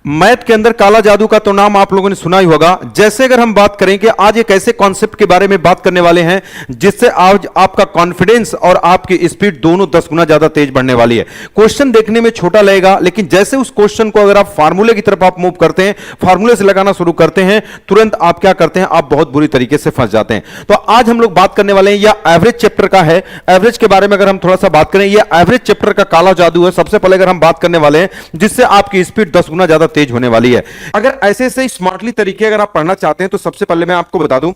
Math के अंदर काला जादू का तो नाम आप लोगों ने सुना ही होगा। जैसे अगर हम बात करें कि आज एक ऐसे कॉन्सेप्ट के बारे में बात करने वाले हैं जिससे आज आपका कॉन्फिडेंस और आपकी स्पीड दोनों 10 गुना ज्यादा तेज बढ़ने वाली है। क्वेश्चन देखने में छोटा लगेगा, लेकिन जैसे उस क्वेश्चन को अगर आप फार्मूले की तरफ आप मूव करते हैं, फार्मूले से लगाना शुरू करते हैं, तुरंत आप क्या करते हैं, आप बहुत बुरी तरीके से फंस जाते हैं। तो आज हम लोग बात करने वाले हैं या एवरेज चैप्टर का है। एवरेज के बारे में अगर हम थोड़ा सा बात करें, यह एवरेज चैप्टर का काला जादू है। सबसे पहले अगर हम बात करने वाले हैं जिससे आपकी स्पीड 10 गुना ज्यादा तेज होने वाली है। अगर ऐसे से स्मार्टली तरीके अगर आप पढ़ना चाहते हैं तो सबसे पहले मैं आपको बता दूं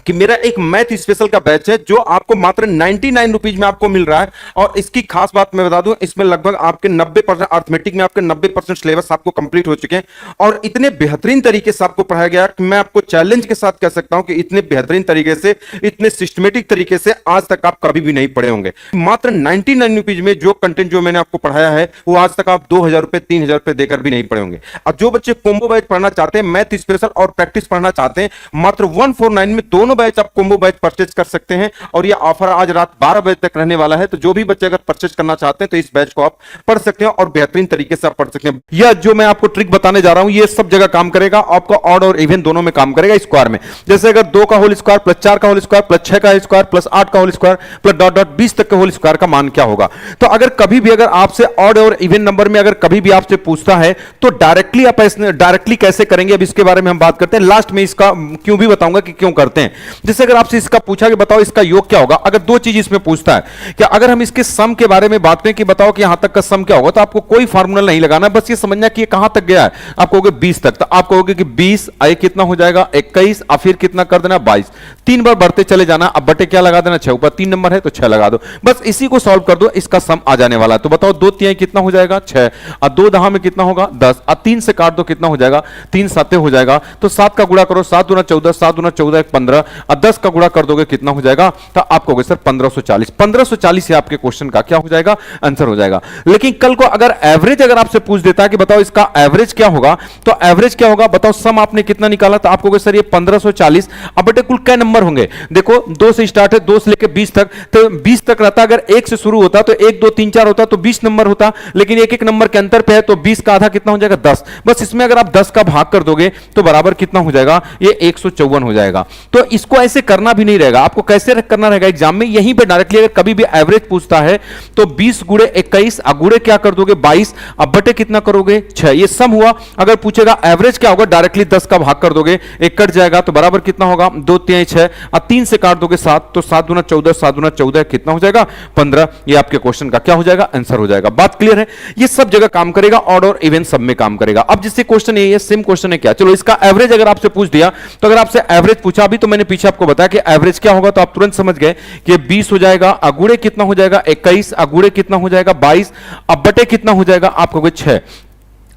कि मेरा एक मैथ स्पेशल का बैच है जो आपको मात्र 99 रुपीज में आपको मिल रहा है। और इसकी खास बात मैं बता दूं, इसमें लगभग आपके 90% अर्थमेटिक में आपके 90% सिलेबस आपको कंप्लीट हो चुके हैं और इतने बेहतरीन तरीके से आपको पढ़ाया गया कि मैं आपको चैलेंज के साथ कह सकता हूं कि इतने बेहतरीन तरीके से, इतने सिस्टमेटिक तरीके से आज तक आप कभी भी नहीं पढ़े होंगे। मात्र 99 रुपीज में जो कंटेंट जो मैंने आपको पढ़ाया है वो आज तक आप 2000 रुपए 3000 रुपए देकर भी नहीं पढ़े होंगे। और जो बच्चे कॉम्बो बैच पढ़ना चाहते हैं, मैथ स्पेशल और प्रैक्टिस पढ़ना चाहते हैं, मात्र 149 में दोनों बैच आप कॉम्बो बैच परचेज कर सकते हैं। और ये ऑफर आज रात 12 बजे तक रहने वाला है। तो जो भी बच्चे अगर परचेज करना चाहते हैं तो इस बैच को आप पढ़ सकते हैं और बेहतरीन तरीके से आप पढ़ सकते हैं। यह जो मैं आपको ट्रिक बताने जा रहा हूं ये सब जगह काम करेगा, आपको ऑड और इवन दोनों में काम करेगा। स्क्वायर में जैसे अगर 2 का होल स्क्वायर प्लस 4 का होल स्क्वायर प्लस 6 का स्क्वायर प्लस 8 का whole square plus dot dot 20 तक के होल स्क्वायर का मान क्या होगा। तो अगर कभी भी अगर आपसे ऑड और इवन नंबर में अगर कभी भी आपसे पूछता है तो डायरेक्टली आप डायरेक्टली कैसे करेंगे, अब इसके बारे में हम बात करते हैं। लास्ट में इसका क्यों भी बताऊंगा कि क्यों करते हैं। जैसे अगर आपसे इसका पूछा कि बताओ इसका योग क्या होगा, अगर दो चीज इसमें पूछता है कि अगर हम इसके सम के बारे में बात करें कि बताओ कि यहां तक का सम क्या होगा, तो आपको कोई फार्मूला नहीं लगाना, बस ये समझना कि ये कहां तक गया है। आप कहोगे 20 तक, तो आप कहोगे कि 20 आई कितना हो जाएगा 21 और फिर कितना कर देना 22, 3 बार बढ़ते चले जाना। अब बटे क्या लगा देना 6, ऊपर 3 नंबर है तो 6 लगा दो, बस इसी को सॉल्व कर दो, इसका सम आ जाने वाला है। तो बताओ 2 तिहाई कितना हो जाएगा 6 और 2 दहा में कितना होगा 10 और 3 से काट दो कितना हो जाएगा 3 7 हो जाएगा। तो 7 का गुणा करो, 7 दूना 14, 7 दूना 14 15 और 10 का गुणा कर दोगे कितना हो जाएगा, तो आप कहोगे सर 1540। 1540 से आपके क्वेश्चन का क्या हो जाएगा आंसर हो जाएगा। लेकिन कल को अगर एवरेज अगर आपसे पूछ देता है कि बताओ इसका एवरेज क्या होगा, तो एवरेज क्या होगा बताओ, सम आपने कितना निकाला, तो आप कहोगे सर ये 1540। अब बेटे कुल क्या नंबर होंगे, देखो 2 से स्टार्ट है, 2 से लेकर 20 तक, तो 20 तक रहता, अगर 1 से शुरू होता तो 1 2 3 4 होता तो 20 नंबर होता, लेकिन एक एक नंबर के अंतर पे है तो 20 का आधा कितना हो जाएगा 10। बस इसमें अगर आप 10 का भाग कर दोगे तो बराबर कितना हो जाएगा, ये 154 हो जाएगा। तो इसको ऐसे करना भी नहीं रहेगा, आपको कैसे करना रहेगा एग्जाम में, यहीं पे डायरेक्टली अगर कभी भी एवरेज पूछता है तो 20 गुणे 21 गुणे क्या कर दोगे 22, अब बटे कितना करोगे 6, ये सम हुआ। अगर पूछेगा एवरेज क्या होगा, डायरेक्टली 10 का भाग कर दोगे, एक कट जाएगा तो बराबर कितना होगा 2 तिहाई 6 और 3 से काट दोगे 7, तो 7 दूना 14, 7 दूना 14 कितना हो जाएगा 15। ये आपके क्वेश्चन का क्या हो जाएगा आंसर हो जाएगा। बात क्लियर है, ये सब जगह काम करेगा, ऑड और इवन सब में काम करेगा। अब जिससे क्वेश्चन ये सेम क्वेश्चन है क्या, चलो इसका एवरेज अगर आपसे पूछ दिया, तो अगर आपसे एवरेज पूछा, अभी तो मैंने पीछे आपको बताया कि एवरेज क्या होगा, तो आप तुरंत समझ गए कि 20 हो जाएगा, अगुड़े कितना हो जाएगा 21, अगुड़े कितना हो जाएगा 22, अब बटे कितना हो जाएगा आप कहोगे 6।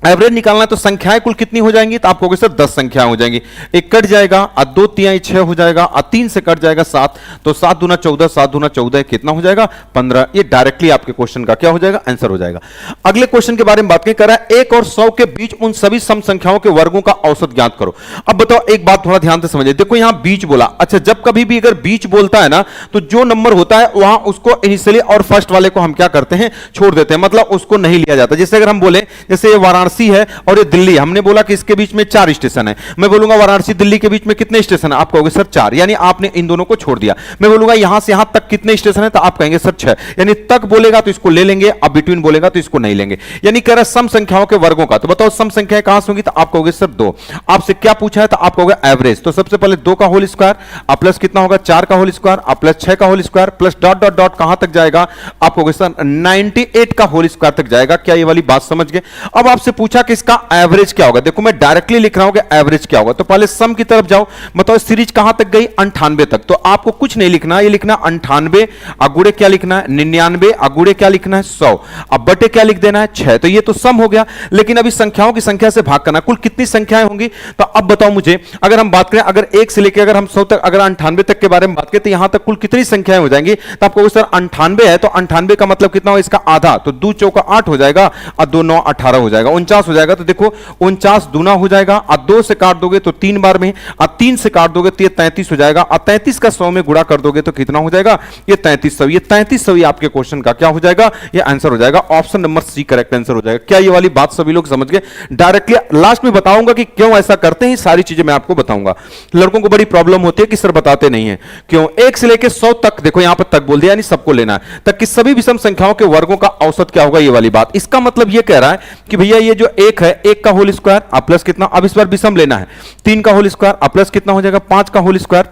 एवरेज निकालना है तो संख्याएं कुल कितनी हो जाएंगी, तो आप कहोगे सर 10 संख्याएं हो जाएंगी, एक कट जाएगा और 2 तिहाई 6 हो जाएगा और 3 से कट जाएगा 7, तो 7 दूना 14, 7 दूना 14 कितना हो जाएगा 15। ये डायरेक्टली आपके क्वेश्चन का क्या हो जाएगा आंसर हो जाएगा। अगले क्वेश्चन के बारे में बात कर रहा है, 1 और 100 के बीच उन सभी सम संख्याओं के वर्गों का औसत ज्ञात करो। अब बताओ एक बात थोड़ा ध्यान से समझिए, देखो यहां बीच बोला, अच्छा जब कभी भी अगर बीच बोलता है ना तो जो नंबर होता है वहां उसको इनिशियली और फर्स्ट वाले को हम क्या करते हैं छोड़ देते हैं, मतलब उसको नहीं लिया जाता। जैसे अगर हम बोले जैसे ये वाराणसी है और ये दिल्ली, हमने बोला कि इसके बीच में 4 स्टेशन है, मैं बोलूंगा वाराणसी दिल्ली के बीच में कितने स्टेशन है, आप कहोगे सर 4, यानी आपने इन दोनों को छोड़ दिया। मैं बोलूंगा यहां से यहां तक कितने स्टेशन है, तो आप कहेंगे सर 6, यानी तक बोलेगा तो इसको ले लेंगे, अब बिटवीन बोलेगा तो इसको नहीं लेंगे। यानी कह रहा सम संख्याओं के वर्गों का, तो बताओ सम संख्याएं कहां से होंगी, तो आप कहोगे सर 2। आपसे क्या पूछा है, तो आप कहोगे एवरेज, तो सबसे पहले 2 का होल स्क्वायर प्लस कितना होगा 4 का होल स्क्वायर प्लस 6 का whole square plus dot dot dot कहां तक जाएगा, आप कहोगे सर 98 का होल स्क्वायर तक जाएगा। क्या ये वाली बात समझ गए। अब आपसे पूछा कि इसका एवरेज क्या होगा, देखो मैं डायरेक्टली लिख रहा हूं कि एवरेज क्या होगा, तो पहले सम की तरफ जाओ, बताओ सीरीज कहां तक गई 98 तक, तो आपको कुछ नहीं लिखना, ये लिखना 98 अगुड़े क्या लिखना है 99 अगुड़े क्या लिखना है 100, अब बटे क्या लिख देना है 6, तो ये तो सम हो गया। लेकिन अभी संख्याओं की संख्या से भाग करना, कुल कितनी संख्याएं होंगी, तो अब बताओ मुझे, अगर हम बात करें अगर 1 से लेकर अगर हम 100 तक अगर 98 तक के बारे में बात करें तो यहां तक कुल कितनी संख्याएं हो जाएंगी, तो आपको सर 98 है तो 98 का मतलब कितना हो इसका आधा, तो 2 चौका 8 हो जाएगा और 2 9 18 हो जाएगा, 49 हो जाएगा। तो देखो 49 दूना हो जाएगा, और 2 से काट दोगे तो 3 बार में, और 3 से काट दोगे तो ये 33 हो जाएगा, और 33 का 100 में गुणा कर दोगे तो कितना हो जाएगा, ये 3300। ये 3300 ही आपके क्वेश्चन का क्या हो जाएगा, ये आंसर हो जाएगा। Option number C correct answer हो जाएगा। क्या ये वाली बात सभी लोग समझ गए? डायरेक्टली लास्ट में बताऊंगा कि क्यों ऐसा करते हैं, सारी चीजें मैं आपको बताऊंगा। लड़कों को बड़ी प्रॉब्लम होती है कि सर बताते नहीं है क्यों। 1 से लेकर 100 तक, देखो यहां पर तक बोल दिया, यानी सबको लेना है, तक कि सभी विषम संख्याओं के वर्गों का औसत क्या होगा, ये वाली बात। इसका मतलब ये कह रहा है कि भैया ये जो 1 है, 1 का होल स्क्वायर आप प्लस कितना, अब इस बार विषम लेना है, 3 का होल स्क्वायर आप प्लस कितना हो जाएगा, 5 का whole square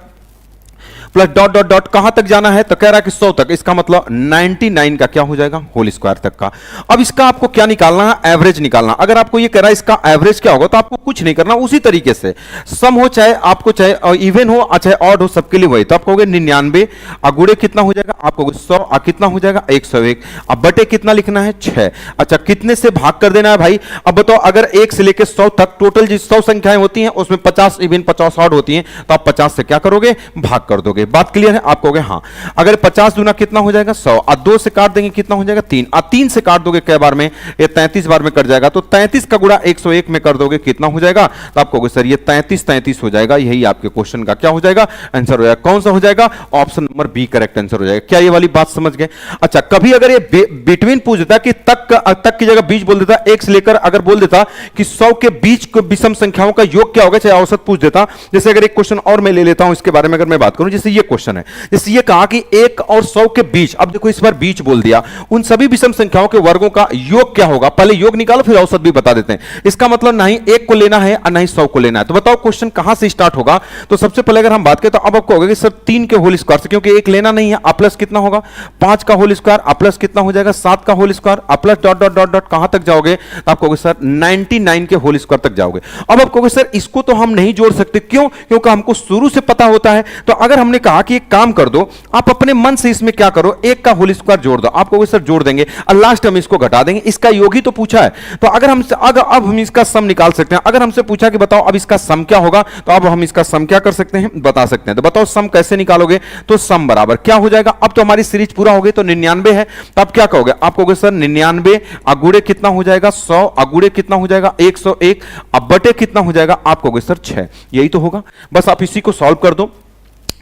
plus dot dot dot, कहां तक जाना है, तो कह रहा है कि 100 तक, इसका मतलब 99 का क्या हो जाएगा, होल स्क्वायर तक का। अब इसका आपको क्या निकालना है, एवरेज निकालना। अगर आपको ये कह रहा है इसका एवरेज क्या होगा, तो आपको कुछ नहीं करना, उसी तरीके से सम हो, चाहे आपको चाहे इवन हो चाहे ऑड हो, सबके लिए वही। तो आप कहोगे 99, गुणे कितना हो जाएगा, आप कहोगे 100, कितना हो जाएगा 101, अब बटे कितना लिखना है 6। अच्छा कितने से भाग कर देना है भाई, अब बताओ अगर 1 से लेकर 100 तक टोटल जिस 100 संख्याएं होती हैं उसमें 50 इवन 50 ऑड होती हैं, तो आप 50 से क्या करोगे, भाग कर दोगे। बात क्लियर है? आप कहोगे हाँ। अगर 50 दूना कितना हो जाएगा 100, और 2 से काट देंगे कितना हो जाएगा 3, और 3 से काट दोगे कई बार में, ये 33 बार में कट जाएगा, तो 33 का गुणा 101 में कर दोगे कितना हो जाएगा, तो आप कहोगे सर ये 33 हो जाएगा। यही आपके क्वेश्चन का क्या हो जाएगा, आंसर हो जाएगा। कौन सा हो जाएगा, option number B correct answer हो जाएगा। क्या ये वाली बात समझ गए? अच्छा कभी अगर ये बिटवीन पूछ देता कि तक की जगह बीच बोल देता, 1 से लेकर अगर बोल देता कि 100 के बीच विषम संख्याओं का योग क्या होगा, चाहे औसत पूछ देता। जैसे अगर एक क्वेश्चन और मैं ले लेता हूं इसके बारे में, अगर मैं बात करूं, जैसे ये क्वेश्चन है, जैसे ये कहा कि 1 और 100 के बीच, अब देखो इस बार बीच बोल दिया, उन सभी विषम संख्याओं के वर्गों का योग क्या होगा। पहले योग निकालो फिर औसत भी बता देते हैं। इसका मतलब ना ही 1 को लेना है और ना ही 100 को लेना है। तो बताओ क्वेश्चन कहां से स्टार्ट होगा। तो सबसे पहले अगर हम बात करें तो अब आपको होगा कि सर 3 के होल स्क्वायर से, क्योंकि 1 लेना नहीं है, आ प्लस कितना होगा 5 का होल स्क्वायर, आ प्लस कितना हो जाएगा 7 का होल स्क्वायर, आ plus dot dot dot dot कहां तक जाओगे, तो आप कहोगे सर 99 के होल स्क्वायर तक जाओगे। अब आप कहोगे सर इसको तो हम नहीं जोड़ सकते, क्यों, क्योंकि हमको शुरू से पता होता है। तो अगर हमने कहा कि एक काम कर दो, आप अपने मन से इसमें क्या करो, 1 का होल स्क्वायर जोड़ दो, आप कहोगे सर जोड़ देंगे, और लास्ट हम इसको घटा देंगे, इसका योग ही तो पूछा है। तो अगर हमसे अब हम इसका सम निकाल सकते हैं। अगर हमसे पूछा कि बताओ अब इसका सम क्या होगा, तो अब हम इसका सम क्या कर सकते हैं, बता सकते हैं। तो बताओ सम कैसे निकालोगे, तो सम बराबर क्या हो जाएगा, अब तो हमारी सीरीज पूरा हो गई, तो 99 है, तो आप क्या कहोगे, आप कहोगे सर 99 अगुड़े कितना हो जाएगा 100, अगुड़े कितना हो जाएगा 101, अब बटे कितना हो जाएगा, आप कहोगे सर 6। यही तो होगा, बस आप इसी को सॉल्व कर दो।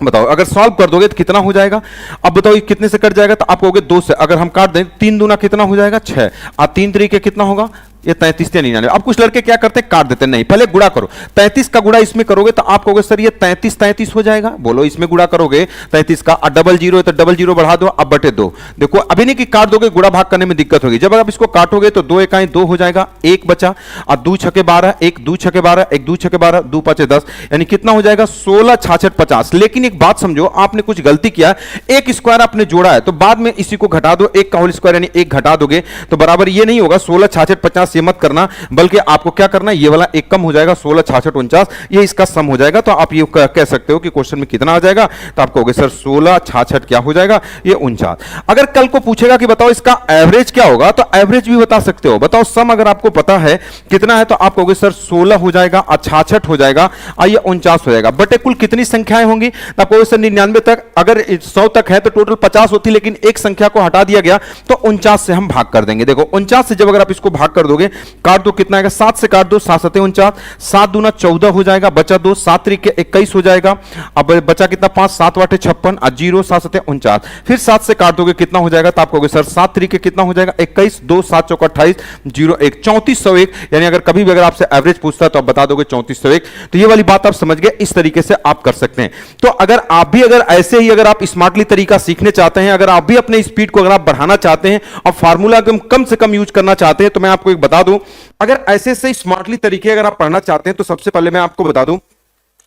बताओ अगर सॉल्व कर दोगे तो कितना हो जाएगा। अब बताओ ये कितने से कट जाएगा, तो आप कहोगे 2 से। अगर हम काट दें 3 दूना कितना हो जाएगा 6, और 3 तरीके कितना होगा, ये 33 या 99। अब कुछ लड़के क्या करते हैं, काट देते हैं, नहीं पहले गुणा करो। 33 का गुणा इसमें करोगे तो आप कहोगे सर ये 33 हो जाएगा। बोलो इसमें गुणा करोगे 33 का, और डबल जीरो है तो डबल जीरो बढ़ा दो, अब बटे 2। देखो अभी नहीं कि काट दोगे, गुणा भाग करने में दिक्कत होगी। जब आप इसको काटोगे तो 2 इकाई 2 हो जाएगा, 1 बचा, और 2 छके 12, 1 2 छके 12, 1 2 छके 12, 2 5 10, यानी कितना हो जाएगा 16 66 50। लेकिन एक बात समझो, आपने कुछ गलती किया, एक स्क्वायर आपने जोड़ा है, तो बाद में इसी को घटा दो, 1 का होल स्क्वायर यानी 1 घटा दोगे तो बराबर ये नहीं होगा 16 66 50। ये मत करना, बल्कि आपको क्या करना है, ये वाला एक कम हो जाएगा 16 66 49, ये इसका सम हो जाएगा। तो आप ये कह सकते हो कि क्वेश्चन में कितना आ जाएगा, तो आप कहोगे सर 16 66 क्या हो जाएगा, ये 49। अगर कल को पूछेगा कि बताओ इसका एवरेज क्या होगा, तो एवरेज भी बता सकते हो। बताओ सम अगर आपको पता है कितना है, तो आप कहोगे सर 16 हो जाएगा, 66 हो जाएगा, और ये 49 हो जाएगा। बटे कुल कितनी संख्याएं होंगी, तो आप कहोगे सर 99 तक, अगर 100 तक है तो टोटल 50 होती, लेकिन एक संख्या को हटा दिया गया तो 49 से हम भाग कर देंगे। देखो 49 से जब अगर आप इसको भाग कर दोगे, काट दो कितना आएगा, 7 से काट दो, 7 7 49, 7 दूना 14 हो जाएगा, बचा 2, 7 तरीके 21 हो जाएगा। अब बचा कितना 5, 7 8 56, और 0 7 7 49, फिर 7 से काट दोगे कितना हो जाएगा, तो आप कहोगे सर 7 तरीके कितना हो जाएगा 21, 2 7 चौका 28, 0 1 3401। यानी अगर कभी भी अगर आपसे एवरेज पूछता है तो आप बता दोगे 3401। तो ये वाली बात आप समझ गए, इस तरीके से आप कर सकते हैं। तो अगर आप भी अगर ऐसे ही अगर आप स्मार्टली तरीका सीखने चाहते हैं, अगर आप भी अपने स्पीड को अगर आप बढ़ाना चाहते हैं और फार्मूला कम से कम यूज करना चाहते हैं, तो मैं आपको एक बता दूं, अगर ऐसे से स्मार्टली तरीके अगर आप पढ़ना चाहते हैं, तो सबसे पहले मैं आपको बता दूं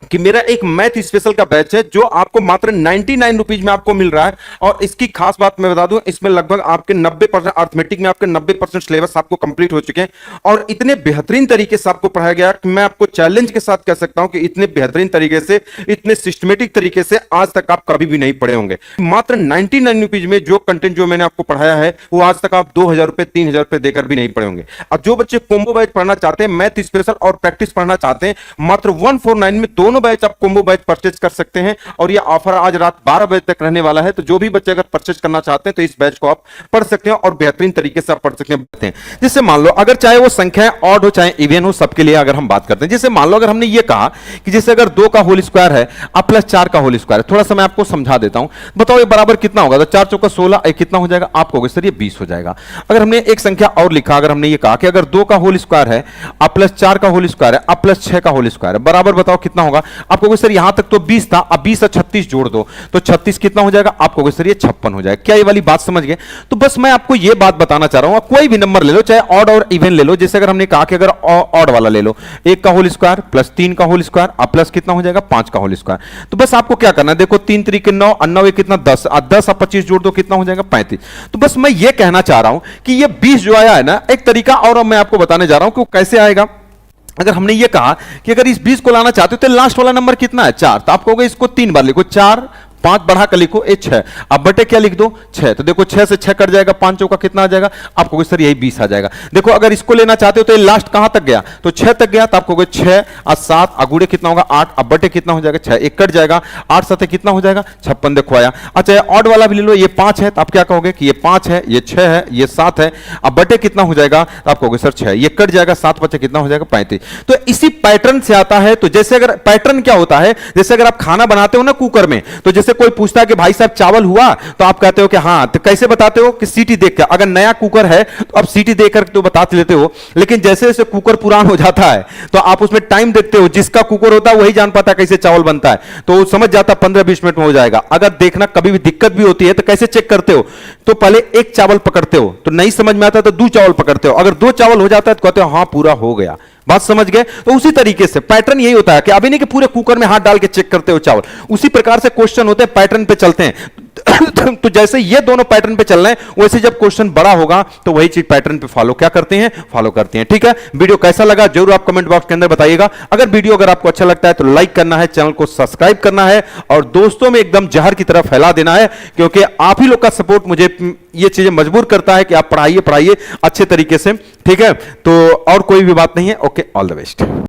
कि मेरा एक मैथ स्पेशल का बैच है जो आपको मात्र 99 रुपीज में आपको मिल रहा है। और इसकी खास बात मैं बता दूं, इसमें लगभग आपके 90% अर्थमेटिक में आपके 90% सिलेबस आपको कंप्लीट हो चुके हैं, और इतने बेहतरीन तरीके से आपको पढ़ाया गया कि मैं आपको चैलेंज के साथ कह सकता हूं कि इतने बेहतरीन तरीके से, इतने सिस्टमेटिक तरीके से आज तक आप कभी भी नहीं पढ़े होंगे। मात्र 99 रुपीज में जो कंटेंट जो मैंने आपको पढ़ाया है, वो आज तक आप 2000 रुपए 3000 रुपए देकर भी नहीं पढ़े होंगे। और जो बच्चे कॉम्बो बैच पढ़ना चाहते हैं, मैथ स्पेशल और प्रैक्टिस पढ़ना चाहते हैं, मात्र 149 में 2 दोनों बैच आप कॉम्बो बैच परचेज कर सकते हैं और ये ऑफर आज रात 12 बजे तक रहने वाला है। तो जो भी बच्चे अगर परचेज करना चाहते हैं तो इस बैच को आप पढ़ सकते हैं और बेहतरीन तरीके से आप पढ़ सकते हैं। जिससे मान लो अगर चाहे वो संख्याएं ऑड हो चाहे इवन हो, सबके लिए अगर हम बात करते हैं, जैसे मान लो अगर हमने ये कहा कि जैसे अगर 2 का होल स्क्वायर है अब प्लस 4 का होल स्क्वायर है, थोड़ा सा मैं आपको समझा देता हूं। बताओ ये बराबर कितना होगा? तो 4 चौका 16, कितना हो जाएगा? आप कहोगे सर ये 20 हो जाएगा। अगर हमने एक संख्या और लिखा, अगर हमने ये कहा कि अगर 2 का होल स्क्वायर है अब प्लस 4 का होल स्क्वायर है अब प्लस 6 का होल स्क्वायर है, बराबर बताओ कितना होगा? आप कहोगे सर यहां तक तो 20 था, अब 20 और 36 जोड़ दो तो 36 कितना हो जाएगा? आप कहोगे सर ये 56 हो जाएगा। क्या ये वाली बात समझ गए? तो बस मैं आपको ये बात बताना चाह रहा हूं, कोई भी नंबर ले लो चाहे ऑड और इवन ले लो। जैसे अगर हमने कहा कि अगर ऑड वाला ले लो 1 का होल स्क्वायर प्लस 3 का होल स्क्वायर अब प्लस कितना हो जाएगा? 5 का होल स्क्वायर। तो बस आपको क्या करना है, देखो 3 3 के 9 और 9 एक कितना 10 और 10 और 25 जोड़ दो कितना हो जाएगा? 35। तो बस मैं ये कहना चाह रहा हूं कि ये 20 जो आया है ना, एक तरीका और मैं आपको बताने जा रहा हूं कि वो कैसे आएगा। अगर हमने ये कहा कि अगर इस 20 को लाना चाहते हो तो लास्ट वाला नंबर कितना है? 4। तो आप कहोगे इसको 3 बार लिखो, 4 5 बढ़ा कर लिखो 6। अब बटे क्या लिख दो? 6। तो देखो 6 से 6 कट जाएगा, 5 चौका कितना आ जाएगा? आप कहोगे सर यही 20 आ जाएगा। देखो अगर इसको लेना चाहते हो तो ये लास्ट कहां तक गया? तो 6 तक गया। तो आप कहोगे 6 और 7 अगुड़े कितना होगा? 8। अब बटे कितना हो जाएगा? 6 एक कट जाएगा, 8 7 कितना हो जाएगा? 56। देखो आया। अच्छा ऑड वाला भी ले लो, ये 5 है तो आप क्या कहोगे कि ये 5 है, ये 6 है, ये 7 है। अब बटे कितना हो जाएगा? तो आप कहोगे सर 6, ये कट जाएगा, 7 बचे कितना हो जाएगा? 35। तो इसी पैटर्न से आता है। तो जैसे अगर पैटर्न क्या होता है, जैसे अगर आप खाना बनाते हो ना कुकर में, तो जैसे कोई पूछता है कि भाई साहब चावल हुआ, तो आप कहते हो कि हां। तो कैसे बताते हो? कि सीटी देखकर। अगर नया कुकर है तो आप सीटी देखकर तो बता लेते हो, लेकिन जैसे जैसे कुकर पुरान हो जाता है तो आप उसमें टाइम देखते हो। जिसका कुकर होता है वही जान पाता है कैसे चावल बनता है, तो वो समझ जाता 15-20 मिनट में हो जाएगा। अगर देखना कभी भी दिक्कत भी होती है तो कैसे चेक करते हो? तो पहले एक चावल पकड़ते हो, तो नहीं समझ में आता तो 2 चावल पकड़ते हो। अगर 2 चावल हो जाता है तो कहते हो हां पूरा हो गया। बात समझ गए? तो उसी तरीके से पैटर्न यही होता है कि अभी नहीं कि पूरे कुकर में हाथ डाल के चेक करते हो चावल, उसी प्रकार से क्वेश्चन होते हैं, पैटर्न पे चलते हैं। तो जैसे ये दोनों पैटर्न पे चल रहे हैं, वैसे जब क्वेश्चन बड़ा होगा तो वही चीज पैटर्न पे फॉलो क्या करते हैं? फॉलो करते हैं। ठीक है, वीडियो कैसा लगा जरूर आप कमेंट बॉक्स के अंदर बताइएगा। अगर वीडियो अगर आपको अच्छा लगता है तो लाइक करना है, चैनल को सब्सक्राइब करना है और दोस्तों में एकदम जहर की तरह फैला देना है, क्योंकि आप ही लोग का सपोर्ट मुझे ये चीजें मजबूर करता है कि आप पढ़ाइए अच्छे तरीके से। ठीक है, तो और कोई भी बात नहीं है। Okay, all the best.